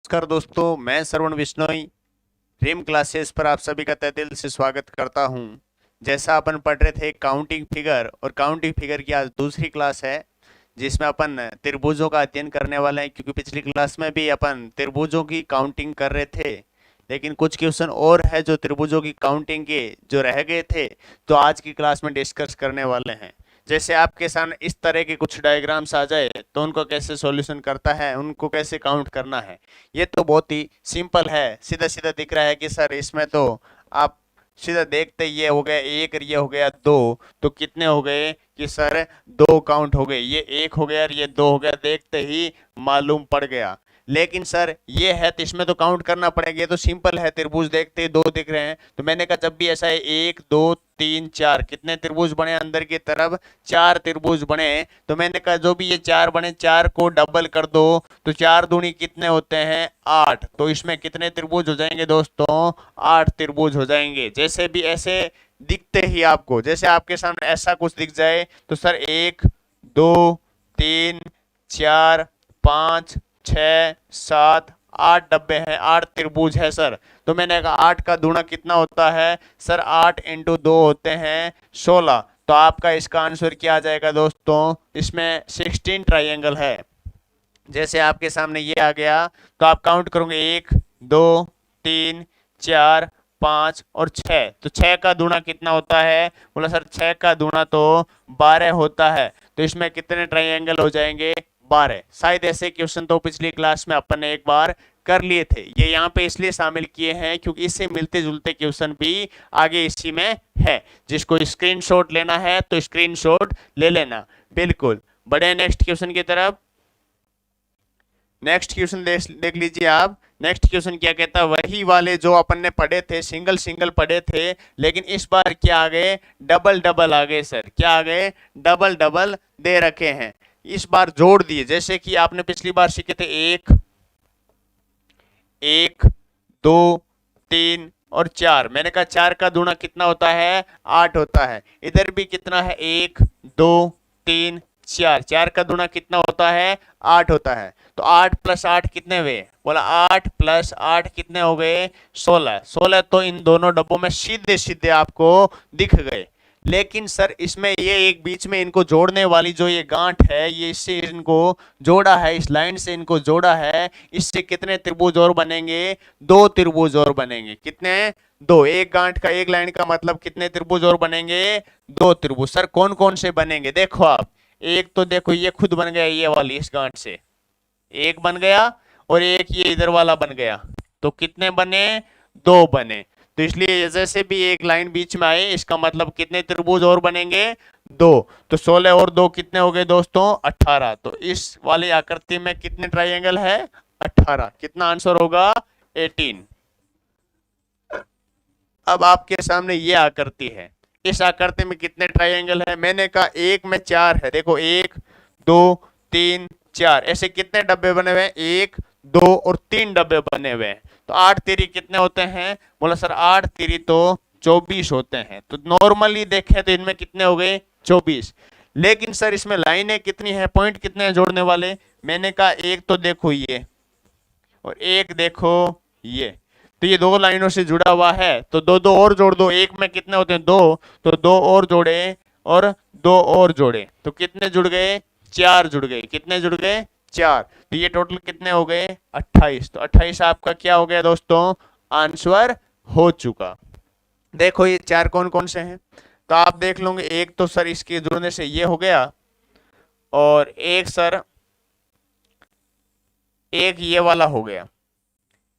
नमस्कार दोस्तों, मैं श्रवण बिश्नोई ड्रीम क्लासेस पर आप सभी का तहे दिल से स्वागत करता हूं। जैसा अपन पढ़ रहे थे काउंटिंग फिगर, और काउंटिंग फिगर की आज दूसरी क्लास है जिसमें अपन त्रिभुजों का अध्ययन करने वाले हैं। क्योंकि पिछली क्लास में भी अपन त्रिभुजों की काउंटिंग कर रहे थे, लेकिन कुछ क्वेश्चन और है जो त्रिभुजों की काउंटिंग के जो रह गए थे, तो आज की क्लास में डिस्कस करने वाले हैं। जैसे आपके सामने इस तरह के कुछ डायग्राम्स आ जाए तो उनको कैसे सॉल्यूशन करता है, उनको कैसे काउंट करना है, ये तो बहुत ही सिंपल है। सीधा सीधा दिख रहा है कि सर इसमें तो आप सीधा देखते ये हो गया एक, ये हो गया दो, तो कितने हो गए कि सर दो काउंट हो गए, ये एक हो गया और ये दो हो गया, देखते ही मालूम पड़ गया। लेकिन सर ये है तो इसमें तो काउंट करना पड़ेगा, ये तो सिंपल है। त्रिभुज देखते ही दो दिख रहे हैं, तो मैंने कहा जब भी ऐसा है एक दो तीन चार, कितने त्रिभुज बने अंदर की तरफ, चार त्रिभुज बने। तो मैंने कहा जो भी ये चार बने, चार को डबल कर दो तो चार दूनी कितने होते हैं, आठ। तो इसमें कितने त्रिभुज हो जाएंगे दोस्तों, आठ त्रिभुज हो जाएंगे। जैसे भी ऐसे दिखते ही आपको, जैसे आपके सामने ऐसा कुछ दिख जाए तो सर एक दो तीन चार पाँच छः सात आठ डब्बे हैं, आठ त्रिभुज है सर। तो मैंने कहा आठ का दूना कितना होता है सर, आठ इंटू दो होते हैं 16। तो आपका इसका आंसर क्या आ जाएगा दोस्तों, इसमें 16 ट्राइंगल है। जैसे आपके सामने ये आ गया तो आप काउंट करोगे एक दो तीन चार पाँच और छः, तो छः का दूना कितना होता है, बोला सर छः का दूना तो 12 होता है। तो इसमें कितने ट्राइंगल हो जाएंगे, 12। शायद ऐसे क्वेश्चन तो पिछली क्लास में अपन ने एक बार कर लिए थे, ये यहाँ पे इसलिए शामिल किए हैं क्योंकि इससे मिलते जुलते क्वेश्चन भी आगे इसी में है। जिसको स्क्रीनशॉट लेना है तो स्क्रीनशॉट ले लेना। बिल्कुल, बढ़े नेक्स्ट क्वेश्चन की तरफ। नेक्स्ट क्वेश्चन देख लीजिए आप। नेक्स्ट क्वेश्चन क्या कहता है, वही वाले जो अपन ने पढ़े थे, सिंगल सिंगल पढ़े थे, लेकिन इस बार क्या आ गए, डबल डबल आ गए सर। क्या आ गए, डबल डबल दे रखे हैं, इस बार जोड़ दिए। जैसे कि आपने पिछली बार सीखे थे एक एक दो तीन और चार, मैंने कहा चार का दूना कितना होता है, आठ होता है। इधर भी कितना है, एक दो तीन चार, चार का दूना कितना होता है, आठ होता है। तो आठ प्लस आठ कितने हुए, बोला आठ प्लस आठ कितने हो गए, 16। 16 तो इन दोनों डब्बों में सीधे सीधे आपको दिख गए। लेकिन सर इसमें ये एक बीच में इनको जोड़ने वाली जो ये गांठ है, ये इससे इनको जोड़ा है, इस लाइन से इनको जोड़ा है, इससे कितने त्रिभुज और बनेंगे, दो त्रिभुज और बनेंगे। कितने, दो। एक गांठ का, एक लाइन का मतलब कितने त्रिभुज और बनेंगे, दो त्रिभुज। सर कौन कौन से बनेंगे, देखो आप। एक तो देखो ये खुद बन गया, ये वाली इस गांठ से एक बन गया, और एक ये इधर वाला बन गया, तो कितने बने, दो बने। तो इसलिए जैसे भी एक लाइन बीच में आए, इसका मतलब कितने त्रिभुज और बनेंगे, दो। तो 16 और दो कितने हो गए दोस्तों, 18। तो इस वाली आकृति में कितने ट्राइंगल है, 18। कितना आंसर होगा, 18। अब आपके सामने ये आकृति है, इस आकृति में कितने ट्राइंगल है, मैंने कहा एक में चार है। देखो एक दो तीन चार, ऐसे कितने डब्बे बने हुए हैं, एक दो और तीन डब्बे बने हुए हैं। तो आठ तिरी कितने होते हैं, बोला सर आठ तिरी तो 24 होते हैं। तो नॉर्मली देखें तो इनमें कितने हो गए, 24। लेकिन सर इसमें लाइनें कितनी है, पॉइंट कितने हैं जोड़ने वाले, मैंने कहा एक तो देखो ये, और एक देखो ये। तो ये दो लाइनों से जुड़ा हुआ है, तो दो दो और जोड़ दो, एक में कितने होते हैं, दो। तो दो और जोड़े और दो और जोड़े, तो कितने जुड़ गए, चार जुड़ गए। कितने जुड़ गए, चार। तो ये टोटल कितने हो गए, 28। तो 28 आपका क्या हो गया दोस्तों, आंसर हो चुका। देखो ये चार कौन कौन से हैं, तो आप देख लोगे। एक तो सर इसके जुड़ने से ये हो गया, और एक सर एक ये वाला हो गया।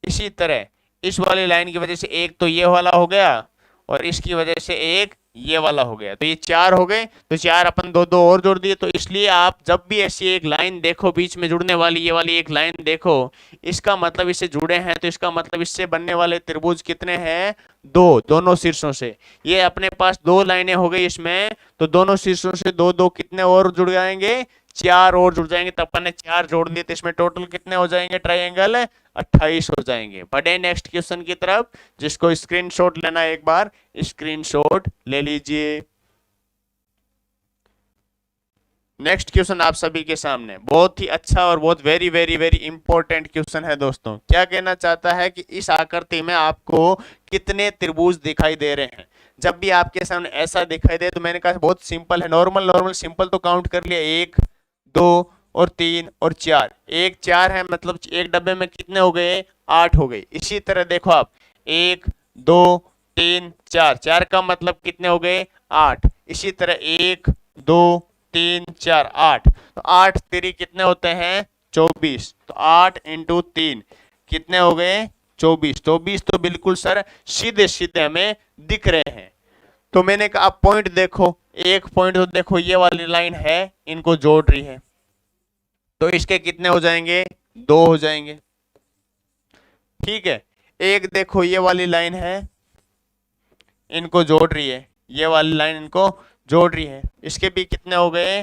इसी तरह इस वाली लाइन की वजह से एक तो ये वाला हो गया, और इसकी वजह से एक ये वाला हो गया। तो ये चार हो गए, तो चार अपन दो दो और जोड़ दिए। तो इसलिए आप जब भी ऐसी एक लाइन देखो बीच में जुड़ने वाली, ये वाली एक लाइन देखो, इसका मतलब इससे जुड़े हैं, तो इसका मतलब इससे बनने वाले त्रिभुज कितने हैं, दो, दोनों शीर्षों से। ये अपने पास दो लाइनें हो गई इसमें, तो दोनों शीर्षों से दो दो कितने और जुड़ जाएंगे, चार और जुड़ जाएंगे। तो अपन ने चार जोड़ दिए, तो इसमें टोटल कितने हो जाएंगे ट्राइंगल, 28 हो जाएंगे। बढ़े नेक्स्ट क्वेश्चन की तरफ। जिसको स्क्रीनशॉट लेना है एक बार स्क्रीनशॉट ले लीजिए। नेक्स्ट क्वेश्चन आप सभी के सामने बहुत ही अच्छा और बहुत very very very important question है दोस्तों। क्या कहना चाहता है कि इस आकृति में आपको कितने त्रिभुज दिखाई दे रहे हैं। जब भी आपके सामने ऐसा दिखाई दे तो मैंने कहा बहुत सिंपल है, नॉर्मल नॉर्मल सिंपल तो काउंट कर लिया, 1 2 और 3 और 4, 1 4 है मतलब एक डब्बे में कितने हो गए, 8 हो गए। इसी तरह देखो आप 1 2 3 4, 4 का मतलब कितने हो गए, 8। इसी तरह 1 2 3 4 8, तो 8 3 कितने होते हैं, 24। तो 8 इंटू 3 कितने हो गए, 24। 24 तो बिल्कुल सर सीधे सीधे हमें दिख रहे हैं। तो मैंने कहा आप पॉइंट देखो, एक पॉइंट तो देखो ये वाली लाइन है, इनको जोड़ रही है, तो इसके कितने हो जाएंगे, 2 हो जाएंगे। ठीक है, एक देखो ये वाली लाइन है, इनको जोड़ रही है, ये वाली लाइन इनको जोड़ रही है, इसके भी कितने हो गए,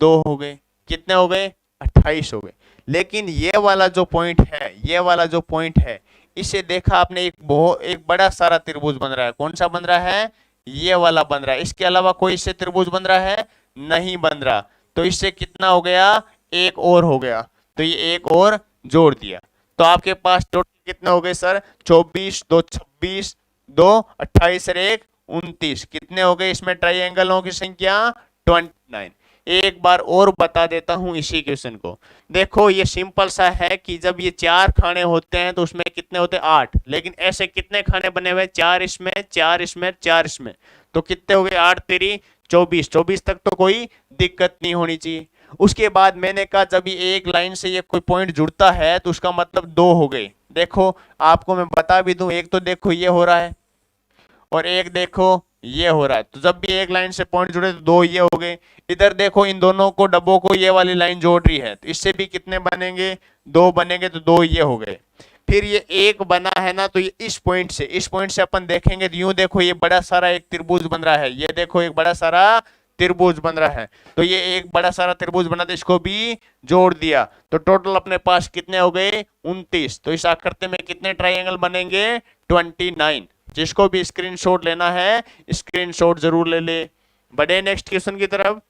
2 हो गए। कितने हो गए, 28 हो गए। लेकिन ये वाला जो पॉइंट है, ये वाला जो पॉइंट है, इसे देखा आपने एक बड़ा सारा त्रिभुज बन रहा है। कौन सा बन रहा है, ये वाला बन रहा है। इसके अलावा कोई इससे त्रिभुज बन रहा है, नहीं बन रहा। तो इससे कितना हो गया, एक और हो गया, तो ये एक और जोड़ दिया। तो आपके पास टोटल कितने हो गए सर, 24 2 26 2 28 और 1 29, कितने हो गए इसमें ट्राइंगलों की संख्या, 29। एक बार और बता देता हूं इसी क्वेश्चन को। देखो ये सिंपल सा है कि जब ये 4 खाने होते हैं तो उसमें कितने होते हैं, 8। लेकिन ऐसे कितने खाने बने हुए, 4 इसमें 4 इसमें 4 इसमें, तो कितने हो गए, 8 3 24। 24 तक तो कोई दिक्कत नहीं होनी चाहिए। उसके बाद मैंने कहा जब ये एक लाइन से ये कोई पॉइंट जुड़ता है तो उसका मतलब 2 हो गए। देखो आपको मैं बता भी दूं, एक तो देखो ये हो रहा है और एक देखो ये हो रहा है, तो जब भी एक लाइन से पॉइंट जुड़े तो 2 ये हो गए। इधर देखो इन दोनों को डब्बों को ये वाली लाइन जोड़ रही है, तो इससे भी कितने बनेंगे, 2 बनेंगे, तो 2 ये हो गए। फिर ये एक बना है ना, तो ये इस पॉइंट से अपन देखेंगे तो यूं देखो ये बड़ा सारा एक त्रिभुज बन रहा है, ये देखो एक बड़ा सारा त्रिभुज बन रहा है। तो ये एक बड़ा सारा त्रिभुज बना था, इसको भी जोड़ दिया, तो टोटल अपने पास कितने हो गए, 29। तो इस आकृति में कितने ट्राइंगल बनेंगे, 29। जिसको भी स्क्रीनशॉट लेना है स्क्रीनशॉट जरूर ले ले। बढ़े नेक्स्ट क्वेश्चन की तरफ।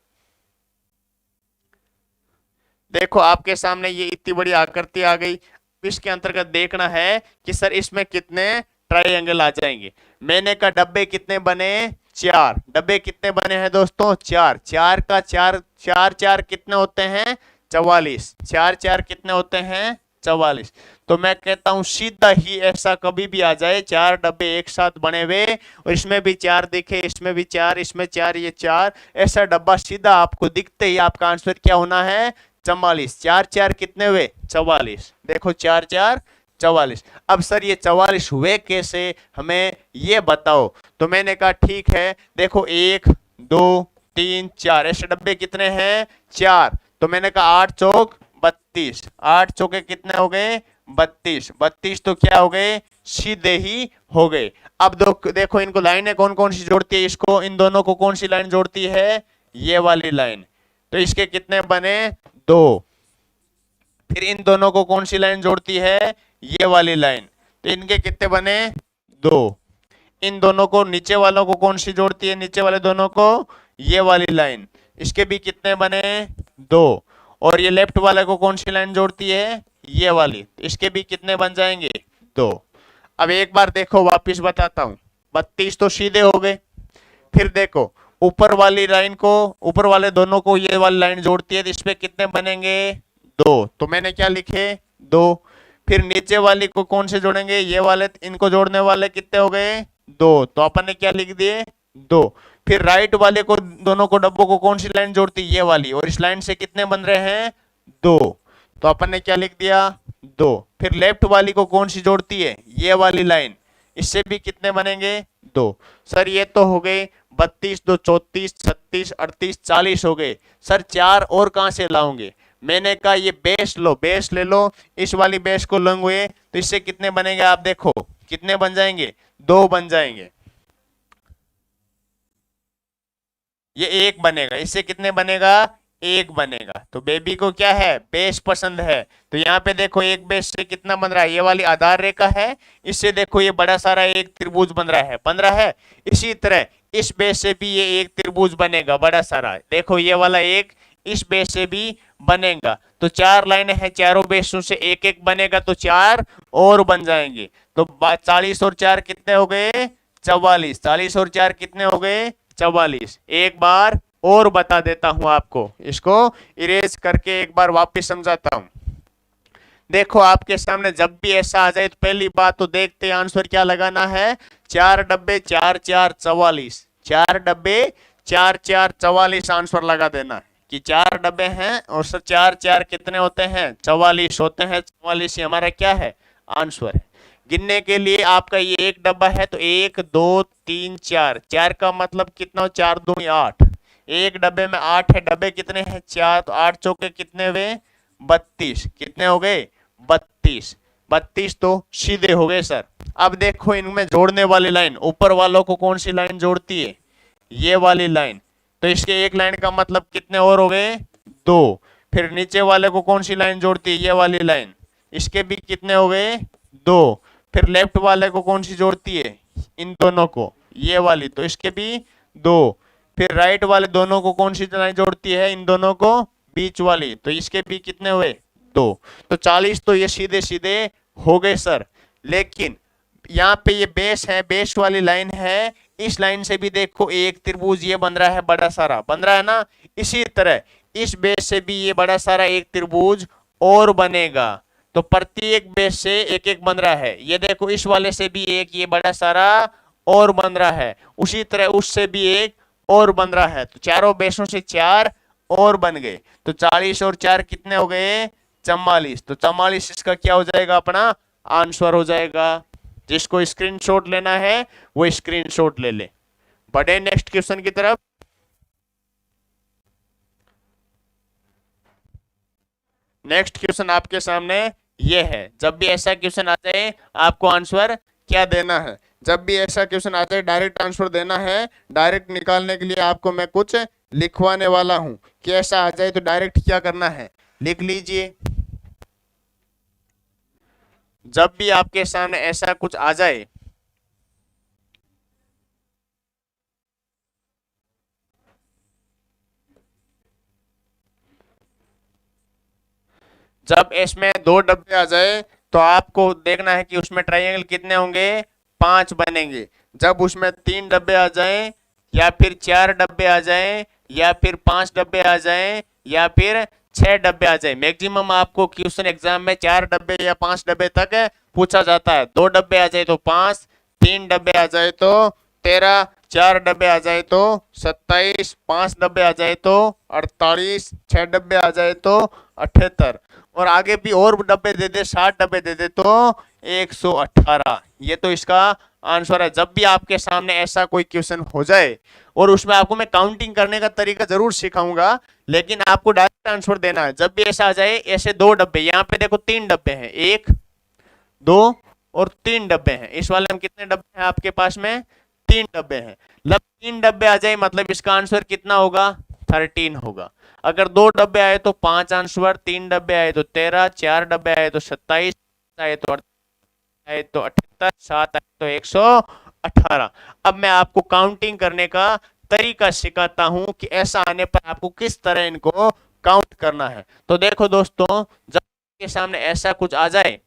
देखो आपके सामने ये इतनी बड़ी आकृति आ गई। इसके अंतर्गत देखना है कि सर इसमें कितने ट्राइंगल आ जाएंगे। मैंने कहा डब्बे कितने बने, 4। डब्बे कितने बने हैं दोस्तों, 4। 4 का 4 4 4 कितने होते हैं, 44। 4 4 कितने होते हैं, 44। तो मैं कहता हूं सीधा ही ऐसा कभी भी आ जाए, 4 डब्बे एक साथ बने हुए और इसमें भी 4 दिखे, इसमें भी 4, इसमें 4, ये 4, ऐसा डब्बा सीधा आपको दिखते ही आपका आंसर क्या होना है, 44। 4 4 कितने हुए, 44। देखो 4 4 44। अब सर ये 44 हुए कैसे, हमें ये बताओ। तो मैंने कहा ठीक है, देखो 1 2 3 4 ऐसे डब्बे कितने हैं, 4। तो मैंने कहा 8 चौक 32, 8 चौके कितने हो गए, 32। 32 तो क्या हो गए, सीधे ही हो गए। अब देखो इनको लाइनें कौन कौन सी जोड़ती है, इसको इन दोनों को कौन सी लाइन जोड़ती है, ये वाली लाइन। तो इसके कितने बने, 2। फिर इन दोनों को कौन सी लाइन जोड़ती है, ये वाली लाइन, तो इनके कितने बने, 2। इन दोनों को नीचे वालों को कौन सी जोड़ती है, नीचे वाले दोनों को ये वाली लाइन, इसके भी कितने बने, 2। और ये लेफ्ट वाले को कौन सी लाइन जोड़ती है, ये वाली, तो इसके भी कितने बन जाएंगे, 2। अब एक बार देखो वापिस बताता हूं, 32 तो सीधे हो गए। फिर देखो ऊपर वाली लाइन को, ऊपर वाले दोनों को ये वाली लाइन जोड़ती है, तो इसमें कितने बनेंगे, 2। तो मैंने क्या लिखे, 2। फिर नीचे वाली को कौन से जोड़ेंगे, ये वाले, इनको जोड़ने वाले कितने हो गए, 2। तो अपन ने क्या लिख दिए, 2। फिर राइट वाले को, दोनों को डब्बों को कौन सी लाइन जोड़ती है, ये वाली, और इस लाइन से कितने बन रहे हैं, 2। तो अपन ने क्या लिख दिया, 2। फिर लेफ्ट वाली को कौन सी जोड़ती है, ये वाली लाइन, इससे भी कितने बनेंगे, 2। सर ये तो हो गए 32 2 34 36 38 40 हो गए। सर 4 और कहां से लाओगे, मैंने कहा ये बेस लो, बेस ले लो, इस वाली बेस को लोगे तो इससे कितने बनेंगे, आप देखो कितने बन जाएंगे, 2 बन जाएंगे। ये 1 बनेगा, इससे कितने बनेगा, 1 बनेगा। तो बेबी को क्या है, बेस पसंद है। तो यहाँ पे देखो एक बेस से कितना बन रहा है, ये वाली आधार रेखा है, इससे देखो ये बड़ा सारा एक त्रिभुज बन रहा है। इसी तरह इस बेस से भी ये एक त्रिभुज बनेगा बड़ा सारा, देखो ये वाला एक, इस बेस से भी बनेगा। तो 4 लाइनें हैं, चारों बेसों से एक एक बनेगा, तो 4 और बन जाएंगे। तो 40 और 4 कितने हो गए? 44। 40 और 4 कितने हो गए? 44। एक बार और बता देता हूं आपको, इसको इरेज करके एक बार वापस समझाता हूं। देखो आपके सामने जब भी ऐसा आ जाए तो पहली बात तो देखते हैं आंसर क्या लगाना है। 4 डब्बे 4 4 44, 4 डब्बे 4 4 44 आंसर लगा देना है कि 4 डब्बे हैं और सर 4 4 कितने होते हैं? 44 होते हैं। 44 ही हमारा क्या है? आंसर है। गिनने के लिए आपका ये एक डब्बा है तो 1 2 3 4, 4 का मतलब कितना हो? 4 दूनी 8। एक डब्बे में 8 है, डब्बे कितने हैं? 4, तो 8 चौके कितने हुए? 32। कितने हो गए? 32। 32 तो सीधे हो गए सर। अब देखो इनमें जोड़ने वाली लाइन, ऊपर वालों को कौन सी लाइन जोड़ती है? ये वाली लाइन। तो इसके एक लाइन का मतलब कितने और हो गए? 2। फिर नीचे वाले को कौन सी लाइन जोड़ती है? ये वाली लाइन। इसके भी कितने हो गए? 2। फिर लेफ्ट वाले को कौन सी जोड़ती है? इन दोनों को, ये वाली, तो इसके भी 2। फिर राइट वाले दोनों को कौन सी लाइन जोड़ती है? इन दोनों को, बीच वाली, तो इसके भी कितने हुए? 2। तो 40 तो ये सीधे सीधे हो गए सर। लेकिन यहाँ पे ये बेस है, बेस वाली लाइन है, इस लाइन से भी देखो एक त्रिभुज ये बन रहा है, बड़ा सारा बन रहा है ना। इसी तरह इस बेस से भी ये बड़ा सारा एक त्रिभुज और बनेगा। तो प्रत्येक बेस से एक एक बन रहा है। ये देखो इस वाले से भी एक ये बड़ा सारा और बन रहा है, उसी तरह उससे भी एक और बन रहा है। तो चारों बेसों से 4 और बन गए। तो 40 और 4 कितने हो गए? 44। तो 44 इसका क्या हो जाएगा? अपना आंसर हो जाएगा। जिसको स्क्रीनशॉट लेना है वो स्क्रीनशॉट ले ले। बढ़े नेक्स्ट क्वेश्चन की तरफ। नेक्स्ट क्वेश्चन आपके सामने ये है। जब भी ऐसा क्वेश्चन आ जाए आपको आंसर क्या देना है? जब भी ऐसा क्वेश्चन आ जाए डायरेक्ट आंसर देना है। डायरेक्ट निकालने के लिए आपको मैं कुछ लिखवाने वाला हूं कि ऐसा आ जाए तो डायरेक्ट क्या करना है, लिख लीजिए। जब भी आपके सामने ऐसा कुछ आ जाए, जब इसमें 2 डब्बे आ जाए तो आपको देखना है कि उसमें ट्रायंगल कितने होंगे? 5 बनेंगे। जब उसमें 3 डब्बे आ जाए, या फिर 4 डब्बे आ जाए, या फिर 5 डब्बे आ जाए, या फिर 6 डब्बे आ जाए। मैक्सिमम आपको क्वेश्चन एग्जाम में 4 डब्बे या 5 डब्बे तक पूछा जाता है। 2 डब्बे आ जाए तो 5, 3 डब्बे आ जाए तो 13, 4 डब्बे आ जाए तो 27, 5 डब्बे आ जाए तो 48, 6 डब्बे आ जाए तो 78, और आगे भी और डब्बे दे दे, 60 डब्बे दे दे तो 118। ये तो इसका आंसर है। जब भी आपके सामने ऐसा कोई क्वेश्चन हो जाए, और उसमें आपको मैं काउंटिंग करने का तरीका जरूर सिखाऊंगा, लेकिन आपको डायरेक्ट आंसर देना है। जब भी ऐसा आ जाए, ऐसे 2 डब्बे, यहाँ पे देखो 3 डब्बे हैं, 1 2 और 3 डब्बे हैं। इस वाले में कितने डब्बे हैं आपके पास में? 3 डब्बे हैं। मतलब 3 डब्बे आ जाए मतलब इसका आंसर कितना होगा? 13 होगा। अगर 2 डब्बे आए तो 5 आंसर, 3 डब्बे आए तो 13, 4 डब्बे आए तो 27, आए तो 78, 7 आए तो 118। अब मैं आपको काउंटिंग करने का तरीका सिखाता हूं कि ऐसा आने पर आपको किस तरह इनको काउंट करना है। तो देखो दोस्तों, जब आपके सामने ऐसा कुछ आ जाए,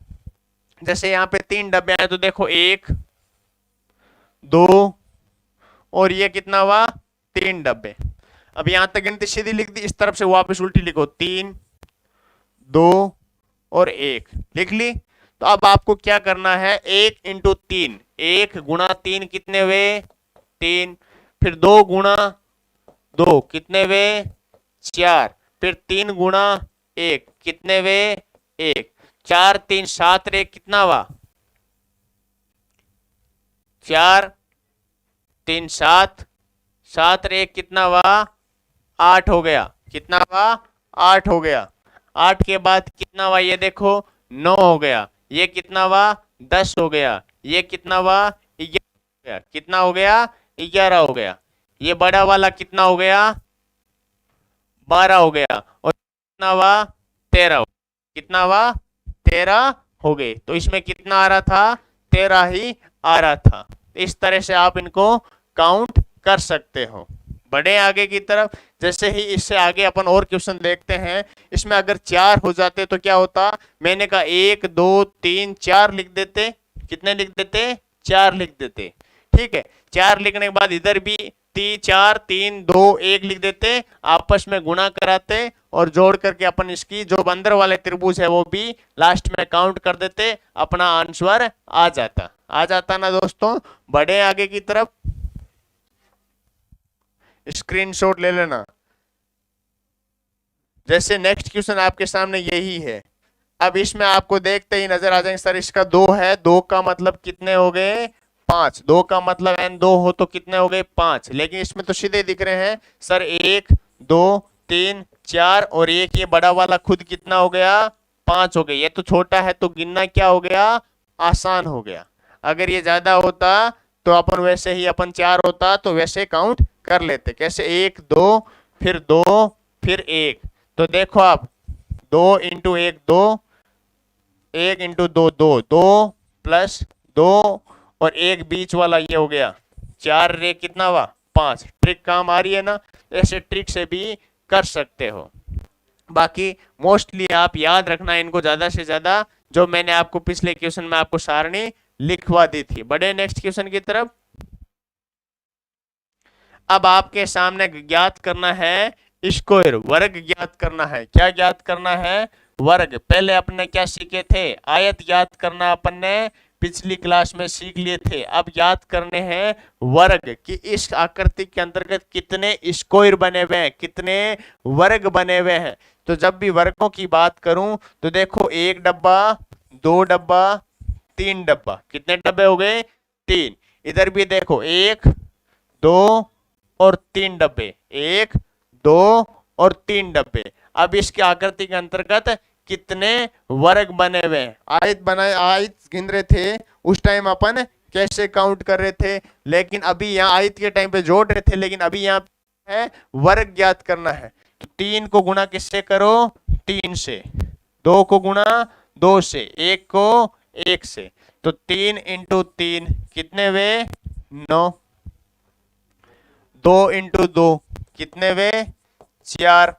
जैसे यहाँ पे 3 डब्बे आए तो देखो 1 2 और ये कितना हुआ? 3 डब्बे। अब यहां तक गिनती सीधी लिख दी, इस तरफ से वापस उल्टी लिखो, 3 2 और 1 लिख ली। तो अब आपको क्या करना है? 1 इंटू 3, 1 गुणा 3 कितने हुए? 3। फिर 2 गुणा 2 कितने हुए? 4। फिर 3 गुणा 1 कितने हुए? 1। 4 3 7 रे कितना हुआ? 4 3 7, 7 रे कितना हुआ? 8 हो गया। कितना हुआ? 8 हो गया। 8 के बाद कितना हुआ? ये देखो 9 हो गया। ये कितना हुआ? 10 हो गया। ये कितना हुआ? 11 हो गया। कितना हो गया? 11 हो गया। ये बड़ा वाला कितना हो गया? 12 हो गया। और कितना हुआ? 13 हो। कितना हुआ? 13 हो गए। तो इसमें कितना आ रहा था? 13 ही आ रहा था। इस तरह से आप इनको काउंट कर सकते हो। बढ़े आगे की तरफ। जैसे ही इससे आगे अपन और क्वेश्चन देखते हैं, इसमें अगर 4 हो जाते तो क्या होता, मैंने कहा 1 2 3 4 लिख देते। कितने लिख देते, 4 लिख देते। ठीक है, 4 लिखने के बाद इधर भी 4 3 2 1 लिख देते, आपस में गुणा कराते और जोड़ करके अपन इसकी जो अंदर वाले त्रिभुज है वो भी लास्ट में काउंट कर देते, अपना आंसर आ जाता ना दोस्तों। बढ़े आगे की तरफ, स्क्रीनशॉट ले लेना। जैसे नेक्स्ट क्वेश्चन आपके सामने यही है। अब इसमें आपको देखते ही नजर आ जाएंगे, सर इसका 2 है, 2 का मतलब कितने हो गए, 5। 2 का मतलब n 2 हो तो कितने हो गए, 5। लेकिन इसमें तो सीधे दिख रहे हैं सर 1 2 3 4 और एक ये बड़ा वाला खुद कितना हो गया, 5 हो गया। ये तो छोटा है तो गिनना क्या हो गया, आसान हो गया। अगर ये ज्यादा होता तो अपन वैसे ही, अपन 4 होता तो वैसे काउंट कर लेते। कैसे, 1 2 फिर 2 फिर 1। तो देखो आप 2 इंटू 1 2, 1 इंटू 2 2 2 प्लस 2 और एक बीच वाला ये हो गया 4 रे कितना हुआ, 5। ट्रिक काम आ रही है ना, ऐसे ट्रिक से भी कर सकते हो। बाकी मोस्टली आप याद रखना इनको ज्यादा से ज्यादा, जो मैंने आपको पिछले क्वेश्चन में आपको सारणी लिखवा दी थी। बढ़े नेक्स्ट क्वेश्चन की तरफ। अब आपके सामने ज्ञात करना है स्क्वायर, वर्ग ज्ञात करना है। क्या ज्ञात करना है, वर्ग। पहले अपने क्या सीखे थे, आयत ज्ञात करना अपन ने पिछली क्लास में सीख लिए थे। अब याद करने हैं वर्ग कि इस आकृति के अंतर्गत कितने स्क्वायर बने हुए हैं, कितने वर्ग बने हुए हैं। तो जब भी वर्गों की बात करूं तो देखो 1 डब्बा 2 डब्बा 3 डब्बा, कितने डब्बे हो गए, 3। इधर भी देखो 1 2 और 3 डब्बे, 1 2 और 3 डब्बे। अब इसकी आकृति के अंतर्गत कितने वर्ग बने हुए हैं। आयत बनाए, आयत गिन रहे थे उस टाइम अपन कैसे काउंट कर रहे थे, लेकिन अभी यहाँ आयत के टाइम पे जोड़ रहे थे, लेकिन अभी यहाँ है वर्ग ज्ञात करना है। तो 3 को गुणा किससे करो, 3 से। 2 को गुणा 2 से, 1 को 1 से। तो 3 इंटू 3 कितने वे, 9। 2 इंटू 2 कितने वे, 4।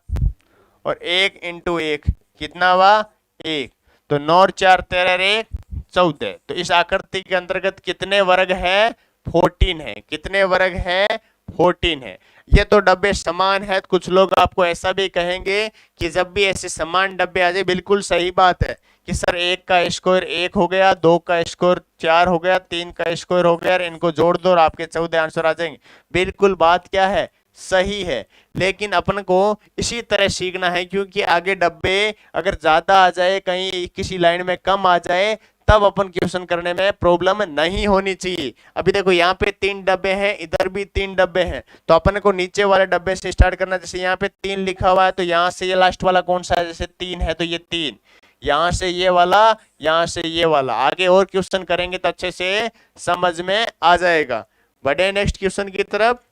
और 1 इंटू 1 कितना हुआ, 1। तो 9 और 4 13 1 14। तो इस आकृति के अंतर्गत कितने वर्ग है, 14 है। कितने वर्ग है, 14 है। ये तो डब्बे समान है। कुछ लोग आपको ऐसा भी कहेंगे कि जब भी ऐसे समान डब्बे आ जाए, बिल्कुल सही बात है कि सर 1 का स्क्वायर 1 हो गया, 2 का स्क्वायर 4 हो गया, 3 का स्क्वायर हो गया, इनको जोड़ दो और आपके 14 आंसर आ जाएंगे। बिल्कुल बात क्या है, सही है। लेकिन अपन को इसी तरह सीखना है, क्योंकि आगे डब्बे अगर ज्यादा आ जाए, कहीं किसी लाइन में कम आ जाए, तब अपन क्वेश्चन करने में प्रॉब्लम नहीं होनी चाहिए। अभी देखो यहाँ पे 3 डब्बे हैं, इधर भी 3 डब्बे हैं, तो अपन को नीचे वाले डब्बे से स्टार्ट करना। जैसे यहाँ पे 3 लिखा हुआ है, तो यहाँ से ये लास्ट वाला कौन सा है, जैसे 3 है तो ये 3, यहाँ से ये वाला, यहाँ से ये वाला। आगे और क्वेश्चन करेंगे तो अच्छे से समझ में आ जाएगा। बढ़े नेक्स्ट क्वेश्चन की तरफ।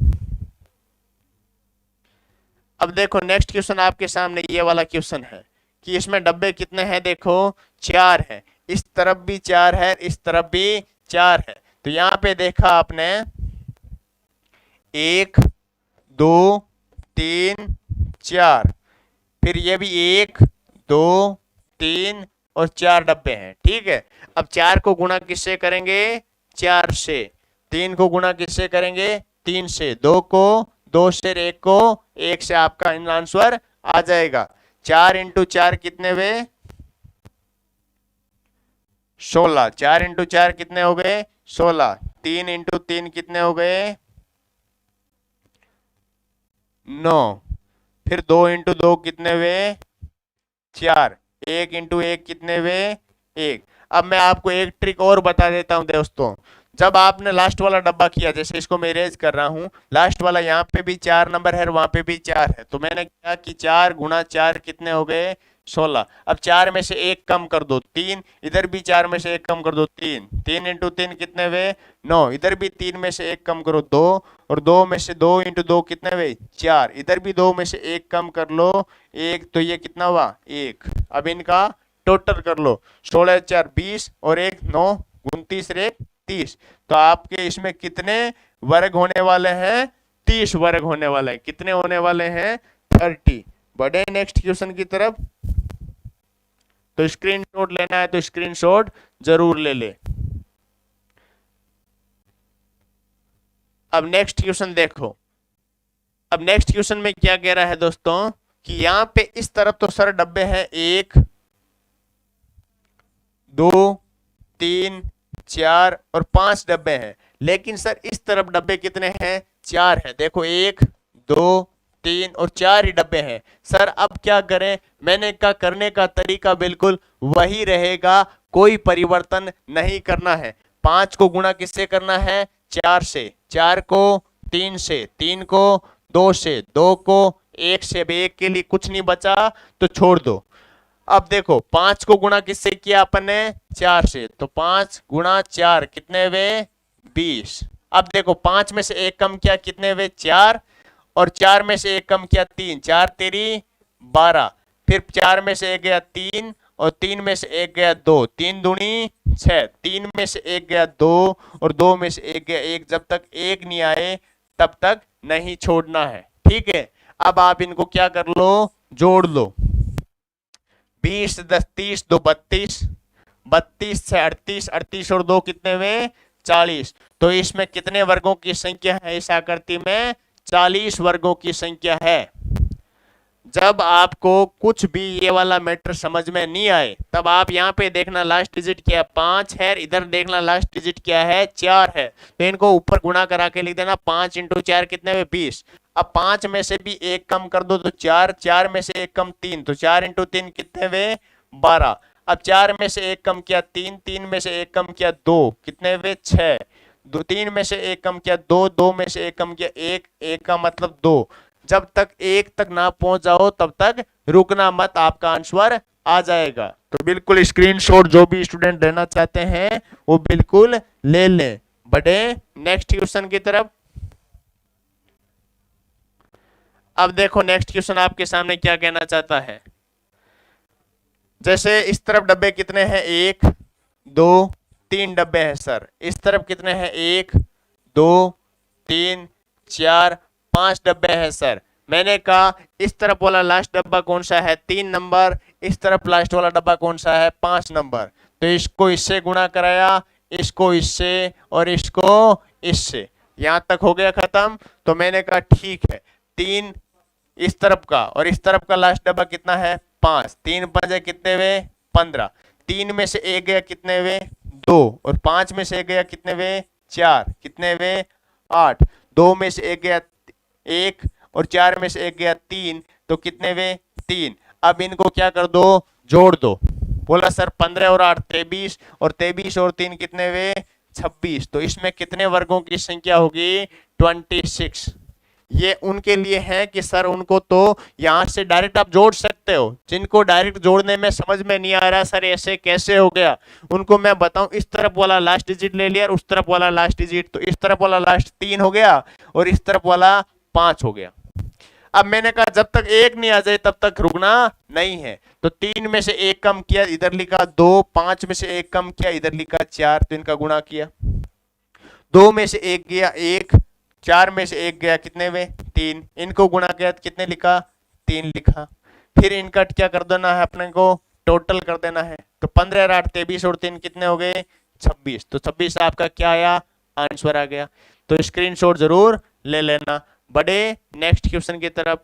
अब देखो नेक्स्ट क्वेश्चन आपके सामने ये वाला क्वेश्चन है कि इसमें डब्बे कितने हैं, देखो 4 है। इस तरफ भी 4 है, इस तरफ भी 4 है। तो यहाँ पे देखा आपने 1 2 3 4, फिर ये भी 1 2 3 और 4 डब्बे हैं। ठीक है, अब 4 को गुणा किससे करेंगे, 4 से। 3 को गुणा किससे करेंगे, 3 से। 2 को 2 से, 1 को 1 से, आपका आंसर आ जाएगा। 4 इंटू 4 कितने हुए, 16। 4 इंटू 4 कितने हो गए, 16। 3 इंटू 3 कितने हो गए, 9। फिर 2 इंटू 2 कितने हुए, 4। 1 इंटू 1 कितने हुए, 1। अब मैं आपको एक ट्रिक और बता देता हूं दोस्तों। जब आपने लास्ट वाला डब्बा किया, जैसे इसको मैं इरेज कर रहा हूं, लास्ट वाला यहाँ पे भी 4 नंबर है, वहां पे भी 4 है, तो मैंने क्या कि 4 गुणा 4 कितने हो गए, 16। अब 4 में से 1 कम कर दो, 3। इधर भी 4 में से 1 कम कर दो, 3। 3 इंटू 3 कितने हुए, 9। इधर भी 3 में से 1 कम करो, 2। और 2 में से 2 इंटू 2 कितने हुए, 4। इधर भी 2 में से 1 कम कर लो, 1। तो ये कितना हुआ, 1। अब इनका टोटल कर लो, 16 4 20 और 1 9, 29 1 30। तो आपके इसमें कितने वर्ग होने वाले हैं, 30 वर्ग होने वाला है। कितने होने वाले हैं? 30। बढ़े नेक्स्ट क्वेश्चन की तरफ। तो स्क्रीनशॉट लेना है तो स्क्रीनशॉट जरूर ले ले। अब नेक्स्ट क्वेश्चन देखो। अब नेक्स्ट क्वेश्चन में क्या कह रहा है दोस्तों कि यहां पे इस तरफ तो सर डब्बे हैं 1 2 3 4 और 5 डब्बे हैं, लेकिन सर इस तरफ डब्बे कितने हैं? 4 हैं। देखो 1 2 3 और 4 ही डब्बे हैं। सर अब क्या करें? मैंने कहा करने का तरीका बिल्कुल वही रहेगा, कोई परिवर्तन नहीं करना है। 5 को गुणा किससे करना है? 4 से। 4 को 3 से, 3 को 2 से, 2 को 1 से। 1 के लिए कुछ नहीं बचा तो छोड़ दो। अब देखो 5 को गुणा किससे किया अपन ने? 4 से। तो 5 गुणा 4 कितने वे? 20। अब देखो 5 में से 1 कम किया कितने वे? 4। और 4 में से 1 कम किया 3, 4 तेरी 12। फिर 4 में से 1 गया 3 और 3 में से 1 गया 2, 3 दूनी 6। 3 में से 1 गया 2 और 2 में से 1 गया 1। जब तक 1 नहीं आए तब तक नहीं छोड़ना है, ठीक है। अब आप इनको क्या कर लो? जोड़ लो। 20 10 30 2 32, 32 से 38, 38 और 2 कितने में? 40। तो इसमें कितने वर्गों की संख्या है? इस आकृति में 40 वर्गों की संख्या है। जब आपको कुछ भी ये वाला मैटर समझ में नहीं आए तब आप यहाँ पे देखना लास्ट डिजिट क्या है? 5 है। इधर देखना लास्ट डिजिट क्या है? 4 है। तो इनको ऊपर गुणा करा के लिख देना। 5 इंटू 4 कितने में? 20। अब 5 में से भी 1 कम कर दो तो 4, 4 में से 1 कम 3, तो 4 इंटू 3 कितने वे? 12। अब 4 में से 1 कम किया 3, 3 में से 1 कम किया 2, कितने वे? 6। 3 में से 1 कम किया 2, 2 में से 1 कम किया 1, 1 का मतलब 2। जब तक 1 तक ना पहुंच जाओ तब तक रुकना मत, आपका आंसर आ जाएगा। तो बिल्कुल स्क्रीनशॉट जो भी स्टूडेंट लेना चाहते हैं वो बिल्कुल ले लें। बढ़े नेक्स्ट क्वेश्चन की तरफ। अब देखो नेक्स्ट क्वेश्चन आपके सामने क्या कहना चाहता है। जैसे इस तरफ डब्बे कितने हैं? 1 2 3 डब्बे हैं सर। इस तरफ कितने हैं? 1 2 3 4 5 डब्बे हैं सर। मैंने कहा इस तरफ वाला लास्ट डब्बा कौन सा है? 3 नंबर। इस तरफ लास्ट वाला डब्बा कौन सा है? 5 नंबर। तो इसको इससे गुणा कराया, इसको इससे और इसको इससे। यहां तक हो गया खत्म। तो मैंने कहा ठीक है, 3 इस तरफ का और इस तरफ का लास्ट डब्बा कितना है? 5। 3 5 कितने वे? 15। 3 में से 1 गया कितने वे? 2 और 5 में से 1 गया कितने वे? 4, कितने वे? 8। 2 में से 1 गया 1 और 4 में से 1 गया 3, तो कितने वे? 3। अब इनको क्या कर दो? जोड़ दो। बोला सर 15 और 8 23 और 23 और 3 कितने वे? 26। तो इसमें कितने वर्गों की संख्या होगी? 26। ये उनके लिए है कि सर उनको तो यहां से डायरेक्ट आप जोड़ सकते हो। जिनको डायरेक्ट जोड़ने में समझ में नहीं आ रहा सर ऐसे कैसे हो गया, उनको मैं बताऊं इस तरफ वाला लास्ट डिजिट ले लिया और उस तरफ वाला लास्ट डिजिट। तो इस तरफ वाला लास्ट 3 हो गया और इस तरफ वाला 5 हो गया। अब मैंने कहा जब तक 1 नहीं आ जाए तब तक रुकना नहीं है। तो 3 में से 1 कम किया, इधर लिखा 2। 5 में से 1 कम किया, इधर लिखा 4। तो इनका गुणा किया। 2 में से 1 गया 1, 4 में से 1 गया कितने में? 3। इनको गुणा किया कितने लिखा? 3 लिखा। फिर इनका क्या कर देना है? अपने को टोटल कर देना है। तो 15 8 23 और 3 कितने हो गए? 26। तो 26 आपका क्या आया? आंसर आ गया। तो स्क्रीनशॉट जरूर ले लेना। बढ़े नेक्स्ट क्वेश्चन की तरफ।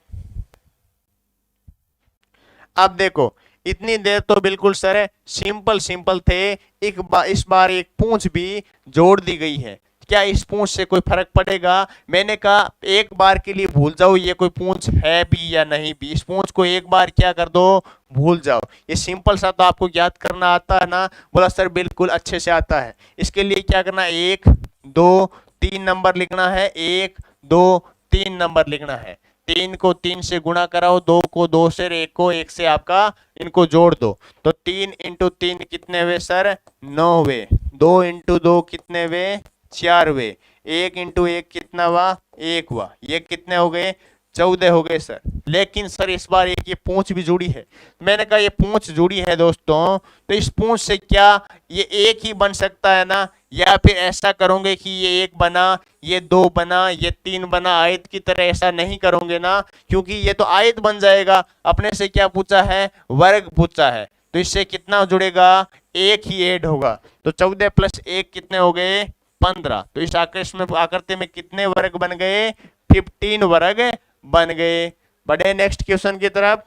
अब देखो इतनी देर तो बिल्कुल सर सिंपल सिंपल थे। इस बार एक पूंछ भी जोड़ दी गई है। क्या इस पूंछ से कोई फर्क पड़ेगा? मैंने कहा एक बार के लिए भूल जाओ ये कोई पूंछ है भी या नहीं भी। इस पूंछ को एक बार क्या कर दो? भूल जाओ। ये सिंपल सा तो आपको याद करना आता है ना? बोला सर बिल्कुल अच्छे से आता है। इसके लिए क्या करना? 1 2 3 नंबर लिखना है। 1 2 3 नंबर लिखना है। 3 को 3 से गुणा कराओ, 2 को 2 से, 1 को 1 से आपका इनको जोड़ दो। तो 3 इंटू 3 कितने वे सर? 9 वे। 2 इंटू 2 कितने वे? 4 वे। 1 इंटू 1 कितना हुआ? 1 हुआ। ये कितने हो गए? 14 हो गए सर। लेकिन सर इस बार एक ये पूंछ भी जुड़ी है। मैंने कहा ये पूंछ जुड़ी है दोस्तों, तो इस पूंछ से क्या ये एक ही बन सकता है ना, या फिर ऐसा करोगे कि ये एक बना, ये दो बना, ये तीन बना, आयत की तरह ऐसा नहीं करोगे ना, क्योंकि ये तो आयत बन जाएगा। अपने से क्या पूछा है, वर्ग पूछा है, तो इससे कितना जुड़ेगा, एक ही ऐड होगा। तो 14 + 1 कितने हो गए, 15। तो इस आकृति में कितने वर्ग बन गए, 15 वर्ग बन गए। बढ़े नेक्स्ट क्वेश्चन की तरफ।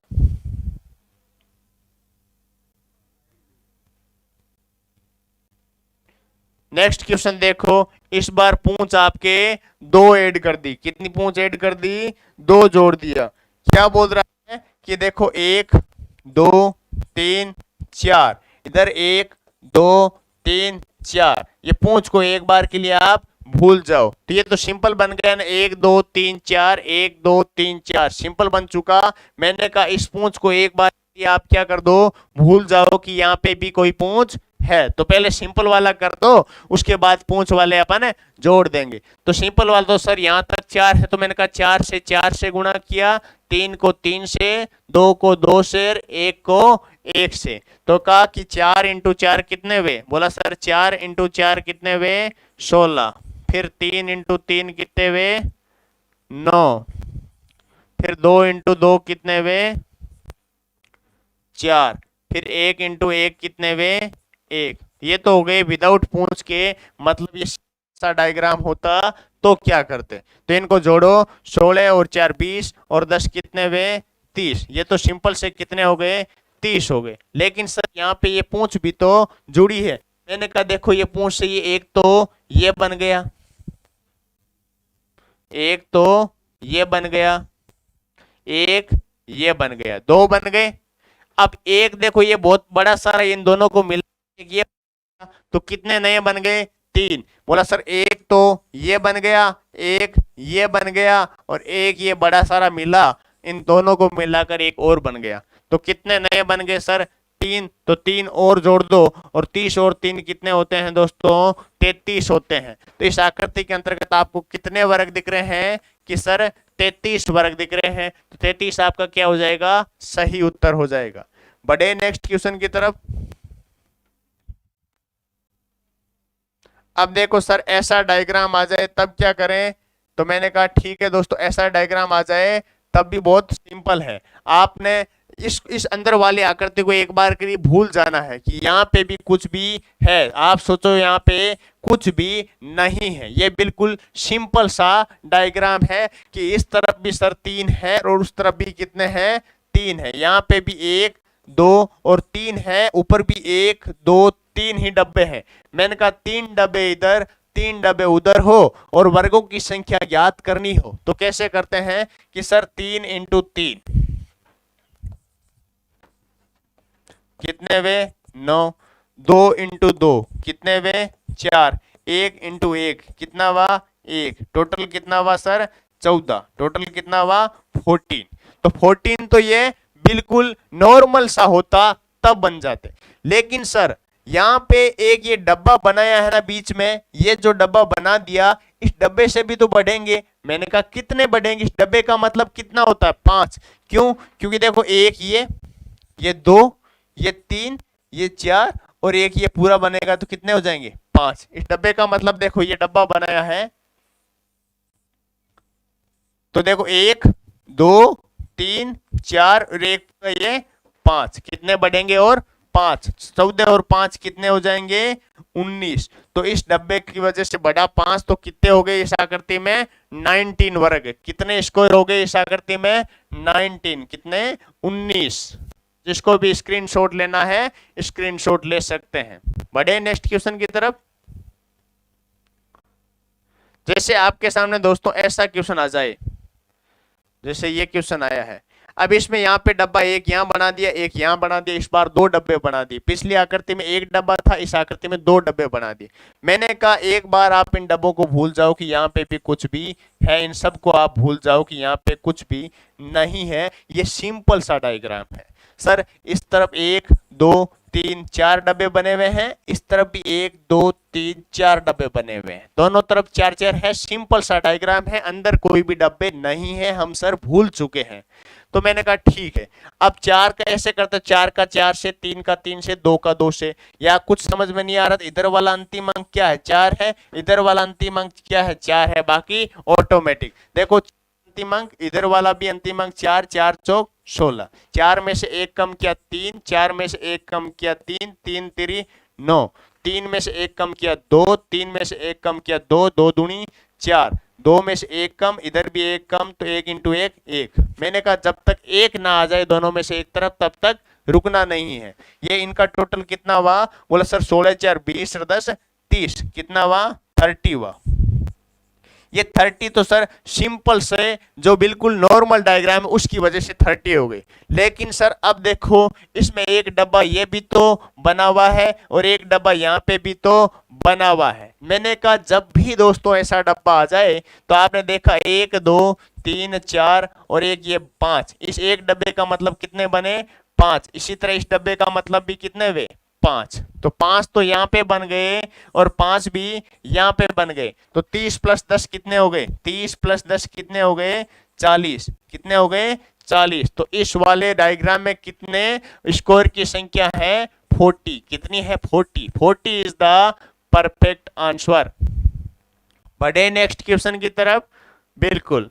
नेक्स्ट क्वेश्चन देखो, इस बार पूंछ आपके 2 ऐड कर दी। कितनी पूंछ ऐड कर दी, 2 जोड़ दिया। क्या बोल रहा है कि देखो 1 2 3 4, इधर 1 2 3 4, ये पूंछ को एक बार के लिए आप भूल जाओ। तो ये तो सिंपल बन गया ना, 1 2 3 4, 1 2 3 4 सिंपल बन चुका। मैंने कहा इस पूंछ को एक बार आप क्या कर दो, भूल जाओ कि यहाँ पे भी कोई पूंछ है। तो पहले सिंपल वाला कर दो, उसके बाद पूंछ वाले अपन जोड़ देंगे। तो सिंपल वाला तो सर यहाँ तक 4 है, तो मैंने कहा 4 से गुणा किया, 3 को 3 से, 2 को 2 से, 1 को 1 से। तो कहा कि 4 × 4 कितने वे, बोला सर 4 × 4 कितने वे, 16। फिर 3 × 3 कितने वे, 9। फिर 2 × 2 कितने वे, 4। फिर 1 × 1 कितने वे, 1। ये तो हो गए विदाउट पूंछ के। मतलब ये सा डायग्राम होता तो क्या करते, तो इनको जोड़ो, 16 और 4 20, और 10 कितने वे, 30। ये तो सिंपल से कितने हो गए, 30 हो गए। लेकिन सर यहाँ पे ये पूंछ भी तो जुड़ी है। मैंने कहा देखो ये पूंछ से ये एक तो ये बन गया, एक तो ये बन गया, एक ये बन गया, 2 बन गए। अब एक देखो ये बहुत बड़ा सारा, इन दोनों को मिला ये, तो कितने नए बन गए, 3। बोला सर एक तो ये बन गया, एक ये बन गया, और एक ये बड़ा सारा मिला, इन दोनों को मिलाकर एक और बन गया। तो कितने नए बन गए सर, 3। तो 3 और जोड़ दो, और 30 और 3 कितने होते हैं दोस्तों, 33 होते हैं। तो इस आकृति के अंतर्गत आपको कितने वर्ग दिख रहे हैं, कि सर 33 वर्ग दिख रहे हैं। तो 33 आपका क्या हो जाएगा, सही उत्तर हो जाएगा। बढ़े नेक्स्ट क्वेश्चन की तरफ। अब देखो सर ऐसा डायग्राम आ जाए तब क्या करें, तो मैंने कहा ठीक है दोस्तों, ऐसा डायग्राम आ जाए तब भी बहुत सिंपल है। आपने इस अंदर वाली आकृति को एक बार के लिए भूल जाना है कि यहाँ पे भी कुछ भी है। आप सोचो यहाँ पे कुछ भी नहीं है, ये बिल्कुल सिंपल सा डायग्राम है कि इस तरफ भी सर 3 है और उस तरफ भी कितने हैं, 3 है। यहाँ पे भी 1 2 और 3 है, ऊपर भी 1 2 3 ही डब्बे हैं। मैंने कहा 3 डब्बे इधर 3 डब्बे उधर हो और वर्गों की संख्या ज्ञात करनी हो, तो कैसे करते हैं कि सर 3 × 3 कितने वे, 9। 2 × 2 कितने वे, 4। 1 × 1 कितना हुआ, 1। टोटल कितना हुआ सर, 14। टोटल कितना हुआ, 14। तो 14 तो ये बिल्कुल नॉर्मल सा होता तब बन जाते। लेकिन सर यहाँ पे एक ये डब्बा बनाया है ना बीच में, ये जो डब्बा बना दिया, इस डब्बे से भी तो बढ़ेंगे। मैंने कहा कितने बढ़ेंगे, इस डब्बे का मतलब कितना होता है, 5। क्यों, क्योंकि देखो एक ये 2, ये 3, ये 4 और एक ये पूरा बनेगा, तो कितने हो जाएंगे, 5। इस डब्बे का मतलब देखो ये डब्बा बनाया है, तो देखो 1 2 3 4 और एक ये 5, कितने बढ़ेंगे, और 5। 14 और 5 कितने हो जाएंगे, 19। तो इस डब्बे की वजह से बढ़ा 5, तो कितने हो गए इस आकृति में, 19 वर्ग। कितने स्क्वायर हो गए इस आकृति में, 19। कितने, 19। जिसको भी स्क्रीनशॉट लेना है स्क्रीनशॉट ले सकते हैं। बढ़े नेक्स्ट क्वेश्चन की तरफ। जैसे आपके सामने दोस्तों ऐसा क्वेश्चन आ जाए, जैसे ये क्वेश्चन आया है। अब इसमें यहाँ पे डब्बा एक यहाँ बना दिया, एक यहाँ बना दिया, इस बार 2 डब्बे बना दिए। पिछली आकृति में 1 डब्बा था, इस आकृति में 2 डब्बे बना दिए। मैंने कहा एक बार आप इन डब्बों को भूल जाओ कि यहाँ पे भी कुछ भी है, इन सब को आप भूल जाओ कि यहाँ पे कुछ भी नहीं है। ये सिंपल सा डायग्राम है सर। इस तरफ 1 2 3 4 डब्बे बने हुए हैं, इस तरफ भी 1 2 तीन चार डब्बे बने हुए हैं, दोनों तरफ चार चार है, सिंपल सा डायग्राम है, अंदर कोई भी डब्बे नहीं है, हम सर भूल चुके हैं। तो मैंने कहा ठीक है, अब चार का ऐसे करते, चार का चार से, तीन का तीन से, दो का दो से, या कुछ समझ में नहीं आ रहा, इधर वाला अंतिम अंक क्या है, चार है, इधर वाला अंतिम अंक क्या है, चार है, बाकी ऑटोमेटिक। देखो अंतिम अंक, इधर वाला भी अंतिम अंक चार, चार चौक 16, चार में से एक कम किया तीन, चार में से एक कम किया तीन, तीन तिरी 9, तीन में से एक कम किया दो, तीन में से एक कम किया दो, दो दूनी 4, दो में से एक कम, इधर भी एक कम, तो एक इंटू एक एक। मैंने कहा जब तक एक ना आ जाए दोनों में से एक तरफ तब तक रुकना नहीं है। ये इनका टोटल कितना हुआ, बोला सर 16 4 20 और 10 30, कितना हुआ 30 हुआ। ये 30 तो सर सिंपल से जो बिल्कुल नॉर्मल डायग्राम है उसकी वजह से 30 हो गई, लेकिन सर अब देखो इसमें एक डब्बा ये भी तो बना हुआ है और एक डब्बा यहाँ पे भी तो बना हुआ है। मैंने कहा जब भी दोस्तों ऐसा डब्बा आ जाए तो आपने देखा 1 2 3 4 और एक ये 5, इस एक डब्बे का मतलब कितने बने 5, इसी तरह इस डब्बे का मतलब भी कितने हुए 5, तो 5 तो यहाँ पे बन गए और 5 भी यहाँ पे बन गए, तो 30 प्लस 10 कितने हो गए, 30 प्लस 10 कितने हो गए 40, कितने हो गए 40। तो इस वाले डायग्राम में कितने स्कोर की संख्या है 40, कितनी है 40, 40 इज द परफेक्ट आंसर। बढ़े नेक्स्ट क्वेश्चन की तरफ, बिल्कुल।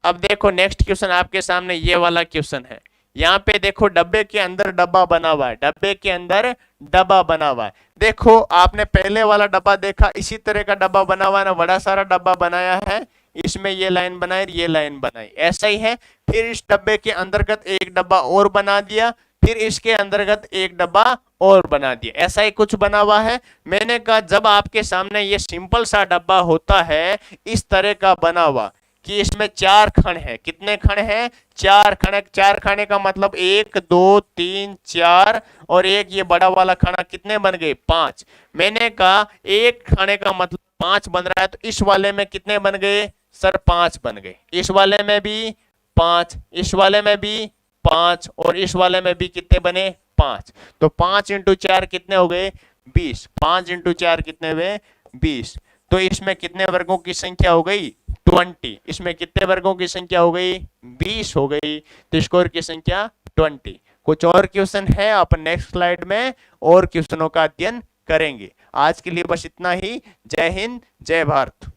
अब देखो नेक्स्ट क्वेश्चन आपके सामने ये वाला क्वेश्चन है, यहाँ पे देखो डब्बे के अंदर डब्बा बना हुआ है, डब्बे के अंदर डब्बा बना हुआ है। देखो आपने पहले वाला डब्बा देखा, इसी तरह का डब्बा बना हुआ है ना, बड़ा सारा डब्बा बनाया है, इसमें ये लाइन बनाई, ये लाइन बनाई, ऐसा ही है। फिर इस डब्बे के अंतर्गत एक डब्बा और बना दिया, फिर इसके अंतर्गत एक डब्बा और बना दिया, ऐसा ही कुछ बना हुआ है। मैंने कहा जब आपके सामने ये सिंपल सा डब्बा होता है इस तरह का बना हुआ कि इसमें चार खंड है, कितने खंड है चार खंड, चार खाने का मतलब 1 2 3 4 और एक ये बड़ा वाला खाना, कितने बन गए 5। मैंने कहा एक खाने का मतलब 5 बन रहा है, तो इस वाले में कितने बन गए सर 5 बन गए, इस वाले में भी 5, इस वाले में भी 5 और इस वाले में भी कितने बने 5, तो 5 इंटू 4 कितने हो गए 20, 5 इंटू 4 कितने हुए 20। तो इसमें कितने वर्गों की संख्या हो गई 20, इसमें कितने वर्गों की संख्या हो गई 20 हो गई, तो स्कोर की संख्या 20। कुछ और क्वेश्चन है, अपन नेक्स्ट स्लाइड में और क्वेश्चनों का अध्ययन करेंगे। आज के लिए बस इतना ही। जय हिंद, जय भारत।